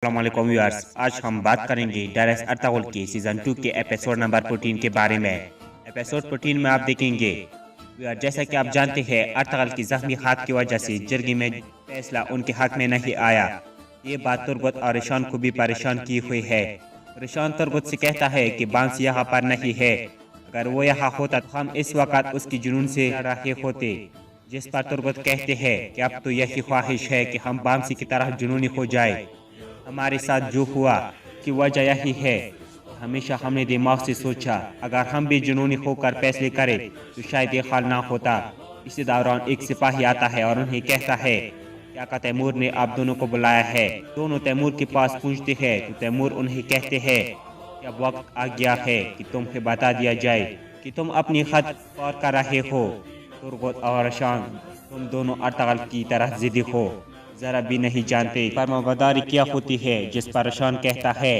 السلام علیکم ویورز، آج ہم بات کریں گے ڈیریس ارطغرل کی سیزن 2 کے ایپیسوڈ نمبر 14 کے بارے میں۔ ایپیسوڈ 14 میں آپ دیکھیں گے جیسا کہ آپ جانتے ہیں ارطغرل کی زخمی ہاتھ کی وجہ سے جرگی میں فیصلہ ان کے حق میں نہیں آیا۔ یہ بات تربت اور ریشان کو بھی پریشان کی ہوئی ہے۔ ریشان تربت سے کہتا ہے کہ بانس یہاں پر نہیں ہے، اگر وہ یہاں ہوتا تو ہم اس وقت اس کی جنون سے لڑ رہے ہوتے۔ جس پر تربت کہتے ہیں کہ اب تو یہی خواہش ہے کہ ہم بانسی کی طرح جنونی ہو جائے۔ ہمارے ساتھ جو ہوا کہ وجہ یہی ہے کہ ہمیشہ ہم نے دماغ سے سوچا اگر ہم بھی جنونی ہو کر فیصلے کریں تو شاید یہ حال نہ ہوتا۔ اسی دوران ایک سپاہی آتا ہے اور انہیں کہتا ہے کہ آقا تیمور نے آپ دونوں کو بلایا ہے۔ دونوں تیمور کے پاس پہنچتے ہیں تو تیمور انہیں کہتے ہیں کہ اب وقت آ گیا ہے کہ تمہیں بتا دیا جائے کہ تم اپنی خط پار کر رہے ہو۔ تربت اور ریشان تم دونوں ارطغرل کی طرح ضدی ہو، ذرا بھی نہیں جانتے فرمانبرداری کیا ہوتی ہے۔ جس پر ریشان کہتا ہے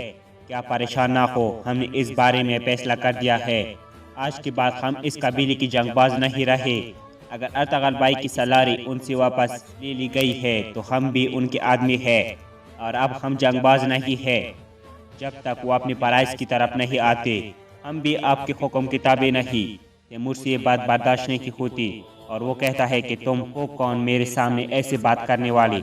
کیا پریشان نہ ہو، ہم نے اس بارے میں فیصلہ کر دیا ہے، آج کے بعد ہم اس قبیلے کی جنگ باز نہیں رہے۔ اگر ارطغرل بھائی کی سلاری ان سے واپس لے لی گئی ہے تو ہم بھی ان کے آدمی ہیں اور اب ہم جنگ باز نہیں ہیں۔ جب تک وہ اپنی فرائض کی طرف نہیں آتے ہم بھی آپ کے حکم کی تابع نہیں۔ تیمور سے یہ بات برداشت نہیں ہوتی اور وہ کہتا ہے کہ تم ہو کون میرے سامنے ایسے بات کرنے والی۔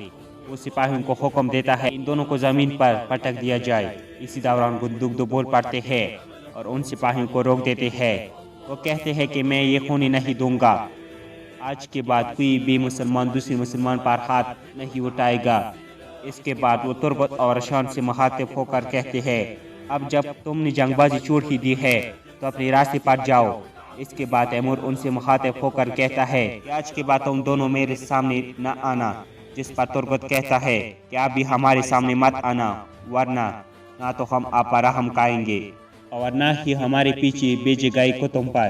وہ سپاہیوں کو حکم دیتا ہے ان دونوں کو زمین پر پٹک دیا جائے۔ اسی دوران گندوق دو بول پڑتے ہیں اور ان سپاہیوں کو روک دیتے ہیں۔ وہ کہتے ہیں کہ میں یہ ہونے نہیں دوں گا، آج کے بعد کوئی بھی مسلمان دوسرے مسلمان پر ہاتھ نہیں اٹھائے گا۔ اس کے بعد وہ تربت اور ریشان سے مخاطب ہو کر کہتے ہیں اب جب تم نے جنگ بازی چھوڑ ہی دی ہے تو اپنے راستے پر جاؤ۔ اس کے بعد تیمور ان سے مخاطب ہو کر کہتا ہے کہ آج کے بعد تم دونوں میرے سامنے نہ آنا۔ جس پر تربت کہتا ہے کہ آپ بھی ہمارے سامنے مت آنا، ورنہ نہ تو ہم آپ پر رحم کریں گے اور نہ ہی ہمارے پیچھے بھیجے گئے کتب پر۔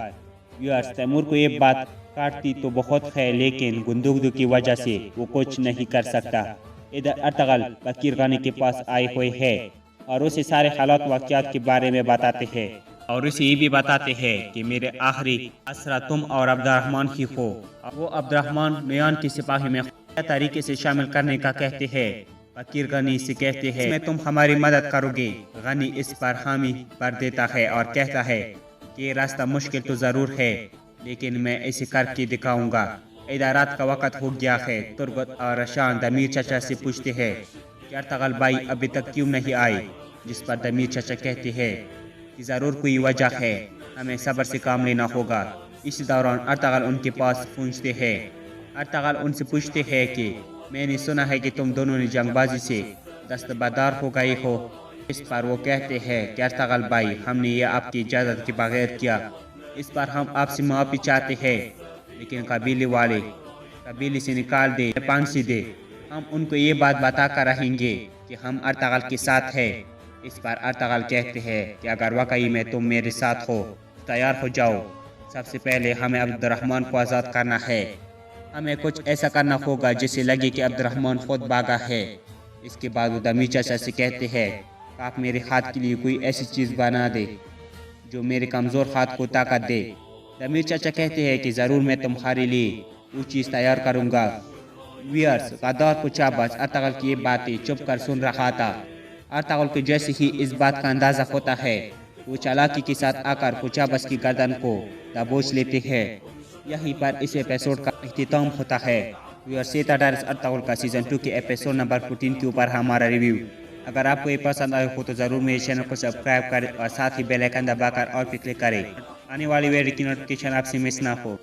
ویورز، تیمور کو یہ بات کاٹتی تو بہت ہے لیکن گندوق کی وجہ سے وہ کچھ نہیں کر سکتا۔ ادھر ارطغرل بکیر غنی کے پاس آئے ہوئے ہیں اور اسے سارے حالات واقعات کے بارے میں بتاتے ہیں اور اسے یہ بھی بتاتے ہیں کہ میرے آخری اسرا تم اور عبد الرحمن ہی ہو۔ وہ عبد الرحمن میان کی سپاہی میں طریقے سے شامل کرنے کا کہتے ہیں۔ بکیر غنی سے کہتے ہیں میں تم ہماری مدد کرو گے۔ غنی اس پر حامی بھر دیتا ہے اور کہتا ہے کہ یہ راستہ مشکل تو ضرور ہے لیکن میں اسے کر کے دکھاؤں گا۔ ادھر رات کا وقت ہو گیا ہے۔ تربت اور ریشان دمیر چچا سے پوچھتے ہیں کہ ارطغرل بھائی ابھی تک کیوں نہیں آئے؟ جس پر دمیر چچا کہتے ہیں کہ ضرور کوئی وجہ ہے، ہمیں صبر سے کام لینا ہوگا۔ اسی دوران ارطغرل ان کے پاس پہنچتے ہیں۔ ارطغرل ان سے پوچھتے ہیں کہ میں نے سنا ہے کہ تم دونوں نے جنگ بازی سے دستبردار ہو گئے ہو۔ اس پر وہ کہتے ہیں کہ ارطغرل بھائی ہم نے یہ آپ کی اجازت کے بغیر کیا، اس پر ہم آپ سے معافی چاہتے ہیں، لیکن قبیلے والے قبیلے سے نکال دے یا پھانسی دے، ہم ان کو یہ بات بتا کر رہیں گے کہ ہم ارطغرل کے ساتھ ہیں۔ اس پر ارطغرل کہتے ہیں کہ اگر واقعی میں تم میرے ساتھ ہو تیار ہو جاؤ، سب سے پہلے ہمیں عبد الرحمن کو آزاد کرنا ہے۔ ہمیں کچھ ایسا کرنا ہوگا جسے لگے کہ عبد الرحمن خود بھاگا ہے۔ اس کے بعد وہ دمیر چچا سے کہتے ہیں کہ آپ میرے ہاتھ کے لیے کوئی ایسی چیز بنا دے جو میرے کمزور ہاتھ کو طاقت دے۔ دمیر چچا کہتے ہیں کہ ضرور میں تمہارے لیے وہ چیز تیار کروں گا۔ ویئرز، غدار کوچابس ارطغرل کی یہ باتیں چپ کر سن رہا تھا۔ ارطغرل کو جیسے ہی اس بات کا اندازہ ہوتا ہے وہ چالاکی کے ساتھ آ کر کوچابس کی گردن کو دبوچ لیتے ہیں۔ یہیں پر اس ایپیسوڈ کا اختتام ہوتا ہے۔ ڈیریس ارطغرل کا سیزن 2 کے ایپیسوڈ نمبر 14 کے اوپر ہمارا ریویو۔ اگر آپ کو یہ پسند آئے ہو تو ضرور میرے چینل کو سبسکرائب کریں اور ساتھ ہی بیل آئیکن دبا کر اور پہ کلک کریں، آنے والی ویڈیو کی نوٹیفکیشن آپ سے مس نہ ہو۔